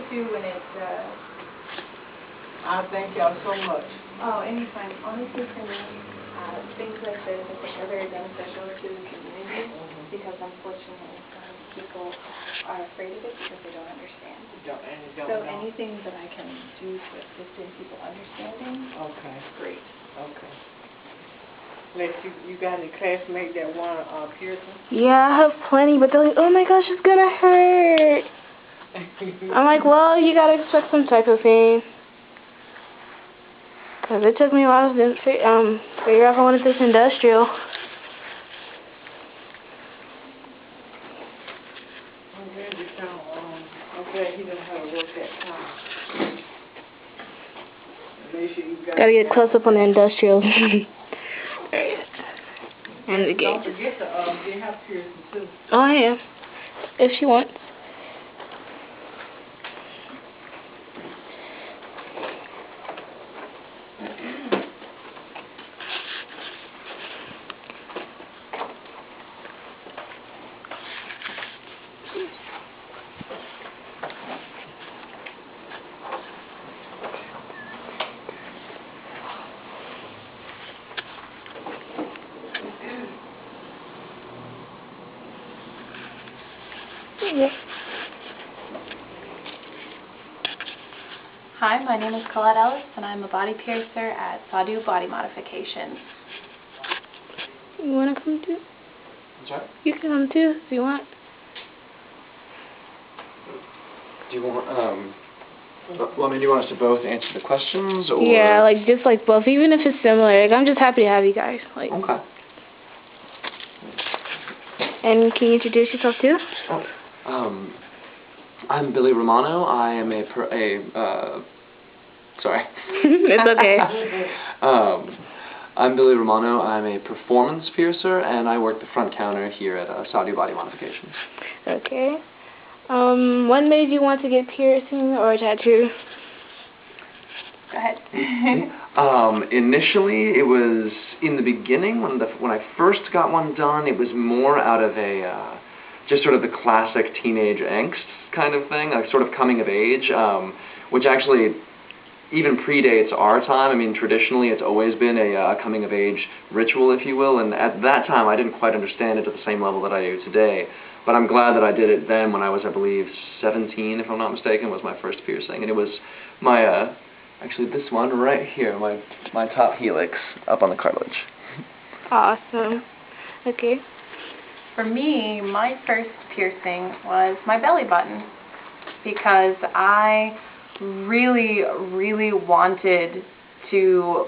too when it, I thank y'all so much. oh, anytime. Honestly, for me, things like this, I think, are very beneficial to the community because unfortunately people are afraid of it because they don't understand. So anything that I can do to assist in people understanding, okay, great. Okay. Lex, you got any classmates that want piercing? Yeah, I have plenty, but they're like, oh my gosh, it's gonna hurt. I'm like, well, you gotta expect some type of pain. Because it took me a while to figure out if I wanted this industrial. I'm glad he didn't have to work that time. Make sure you Gotta get close up on the industrial. And the gauge. Don't forget they have piercing too. Oh, I am. If she wants. Yeah. Hi, my name is Colette Ellis, and I'm a body piercer at Tatoo Body Modification. You wanna come too? Sorry? You can come too if you want. Do you want, well, I mean, do you want us to both answer the questions, or? Yeah, like, just like both, even if it's similar. Like, I'm just happy to have you guys. Like. Okay. And can you introduce yourself too? Oh, I'm Billy Romano. I am sorry. It's okay. I'm Billy Romano. I'm a performance piercer, and I work the front counter here at Tatoo Body Modification. Okay. What made you want to get piercing or a tattoo? Go ahead. Initially, it was in the beginning when I first got one done. It was more out of a just sort of the classic teenage angst kind of thing, like sort of coming of age, which actually even predates our time. I mean, traditionally, it's always been a coming of age ritual, if you will. And at that time, I didn't quite understand it at the same level that I do today. But I'm glad that I did it then when I was, I believe, 17, if I'm not mistaken, was my first piercing. And it was my actually, this one right here, my top helix up on the cartilage. Awesome. Okay. For me, my first piercing was my belly button because I really, really wanted to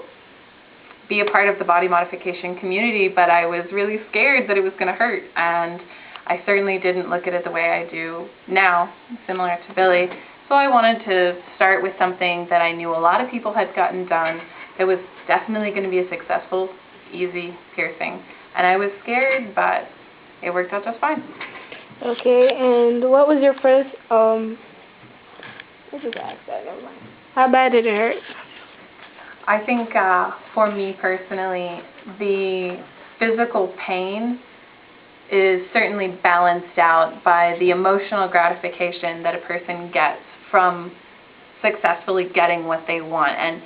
be a part of the body modification community, but I was really scared that it was going to hurt, and I certainly didn't look at it the way I do now, similar to Billy. So I wanted to start with something that I knew a lot of people had gotten done that was definitely going to be a successful, easy piercing. And I was scared, but it worked out just fine. Okay, and what was your first, let's just ask that, never mind. How bad did it hurt? I think for me personally, the physical pain is certainly balanced out by the emotional gratification that a person gets from successfully getting what they want and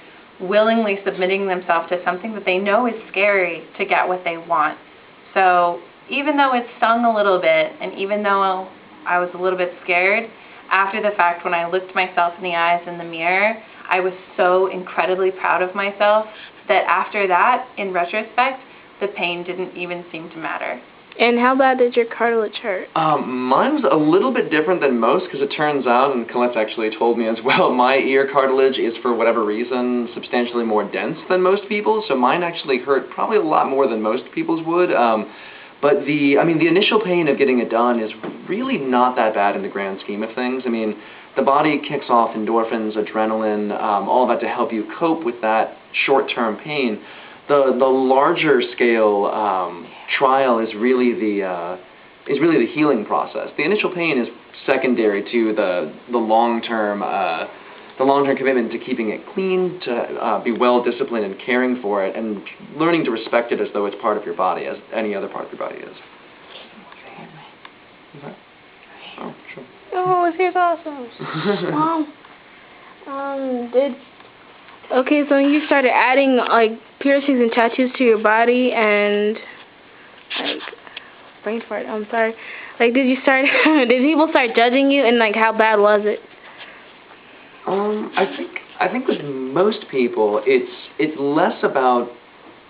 willingly submitting themselves to something that they know is scary to get what they want. So even though it stung a little bit, and even though I was a little bit scared, after the fact, when I looked myself in the eyes in the mirror, I was so incredibly proud of myself that after that, in retrospect, the pain didn't even seem to matter. And how bad did your cartilage hurt? Mine was a little bit different than most, because it turns out, and Colette's actually told me as well, my ear cartilage is, for whatever reason, substantially more dense than most people's, so mine actually hurt probably a lot more than most people's would. But the initial pain of getting it done is really not that bad in the grand scheme of things. I mean, the body kicks off endorphins, adrenaline, all that to help you cope with that short-term pain. The larger scale trial is really the healing process. The initial pain is secondary to the long-term commitment to keeping it clean, to be well disciplined in caring for it, and learning to respect it as though it's part of your body, as any other part of your body is. Okay. Okay. Oh, sure. Oh, no, his hair's awesome. Okay, so you started adding like piercings and tattoos to your body, and like brain fart. I'm sorry. Like, did you start? Did people start judging you, and like, how bad was it? I think with most people, it's less about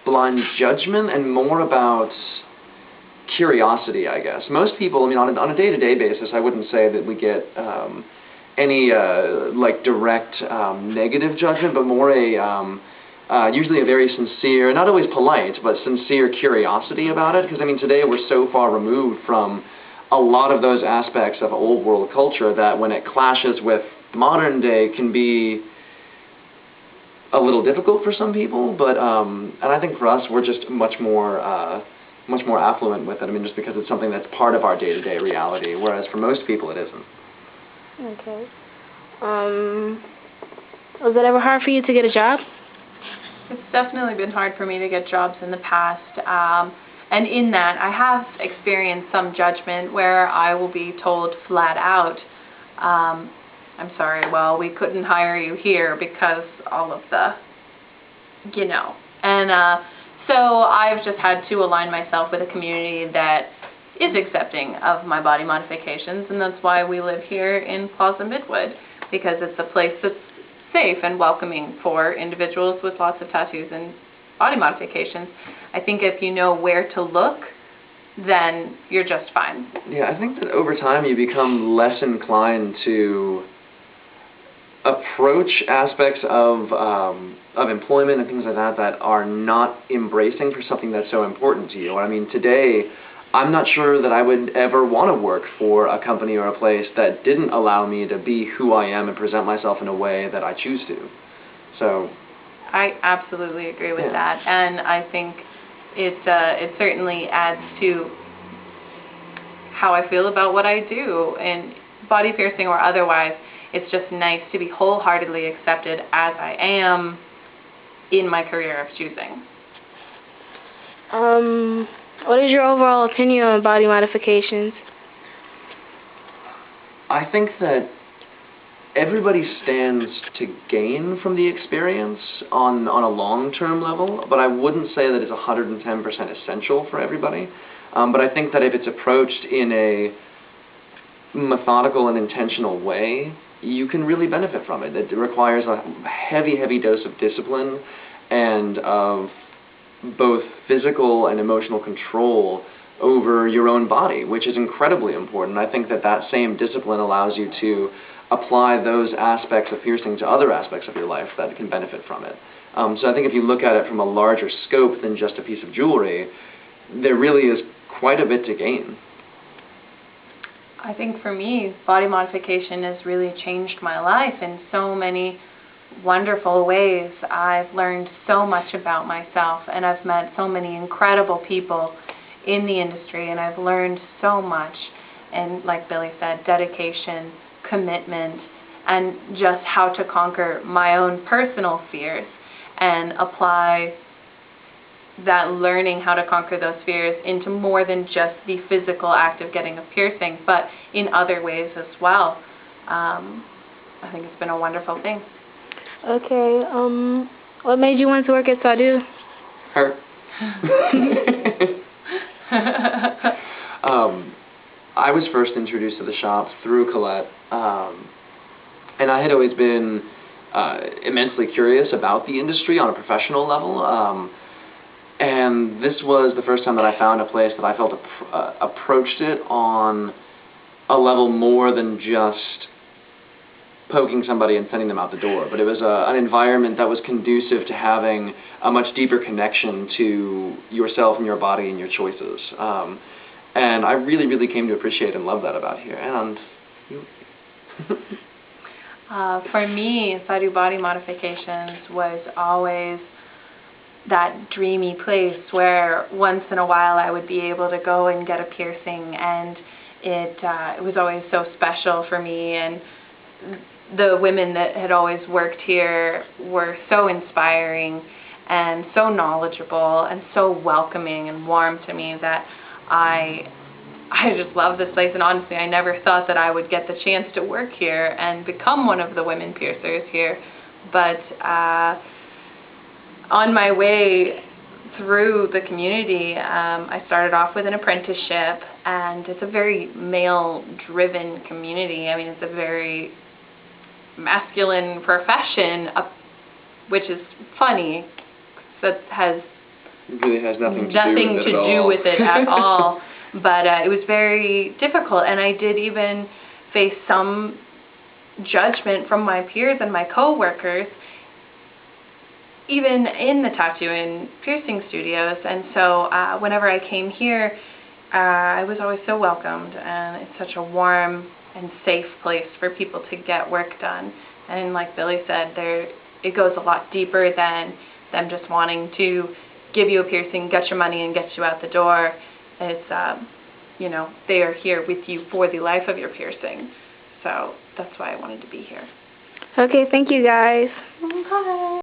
blind judgment and more about curiosity, I guess. Most people, I mean, on a day-to-day basis, I wouldn't say that we get any like direct negative judgment, but more usually a very sincere, not always polite, but sincere curiosity about it. Because I mean, today we're so far removed from a lot of those aspects of old world culture that when it clashes with modern day can be a little difficult for some people. But and I think for us, we're just much more affluent with it. I mean, just because it's something that's part of our day-to-day reality, whereas for most people it isn't. Okay. Was it ever hard for you to get a job? It's definitely been hard for me to get jobs in the past. And in that, I have experienced some judgment where I will be told flat out, I'm sorry, well, we couldn't hire you here because all of the, you know. And so I've just had to align myself with a community that is accepting of my body modifications, and that's why we live here in Plaza Midwood, because it's a place that's safe and welcoming for individuals with lots of tattoos and body modifications. I think if you know where to look, then you're just fine. Yeah, I think that over time you become less inclined to approach aspects of employment and things like that that are not embracing for something that's so important to you. I mean, today, I'm not sure that I would ever want to work for a company or a place that didn't allow me to be who I am and present myself in a way that I choose to. So I absolutely agree with that, and I think it certainly adds to how I feel about what I do, and body piercing or otherwise. It's just nice to be wholeheartedly accepted as I am in my career of choosing. What is your overall opinion on body modifications? I think that everybody stands to gain from the experience on a long-term level, but I wouldn't say that it's 110% essential for everybody. But I think that if it's approached in a methodical and intentional way, you can really benefit from it. It requires a heavy, heavy dose of discipline and of both physical and emotional control over your own body, which is incredibly important. I think that that same discipline allows you to apply those aspects of piercing to other aspects of your life that can benefit from it. So I think if you look at it from a larger scope than just a piece of jewelry, there really is quite a bit to gain. I think for me, body modification has really changed my life in so many wonderful ways. I've learned so much about myself, and I've met so many incredible people in the industry, and I've learned so much. And like Billy said, dedication, commitment, and just how to conquer my own personal fears and apply that learning how to conquer those fears into more than just the physical act of getting a piercing, but in other ways as well. I think it's been a wonderful thing. Okay, what made you want to work at Tatoo? Her. I was first introduced to the shop through Colette, and I had always been immensely curious about the industry on a professional level. And this was the first time that I found a place that I felt approached it on a level more than just poking somebody and sending them out the door. But it was an environment that was conducive to having a much deeper connection to yourself and your body and your choices. And I really, really came to appreciate and love that about here. And for me, Tatoo Body Modifications was always that dreamy place where once in a while I would be able to go and get a piercing, and it was always so special for me. And the women that had always worked here were so inspiring and so knowledgeable and so welcoming and warm to me that I I just love this place, and honestly, I never thought that I would get the chance to work here and become one of the women piercers here. But on my way through the community, I started off with an apprenticeship, and it's a very male-driven community. I mean, it's a very masculine profession, which is funny. That has It really has nothing to do with it at all. But it was very difficult, and I did even face some judgment from my peers and my co-workers, even in the tattoo and piercing studios. And so whenever I came here, I was always so welcomed, and it's such a warm and safe place for people to get work done. And like Billy said, it goes a lot deeper than them just wanting to give you a piercing, get your money, and get you out the door. It's, you know, they are here with you for the life of your piercing. So that's why I wanted to be here. Okay, thank you guys. Bye.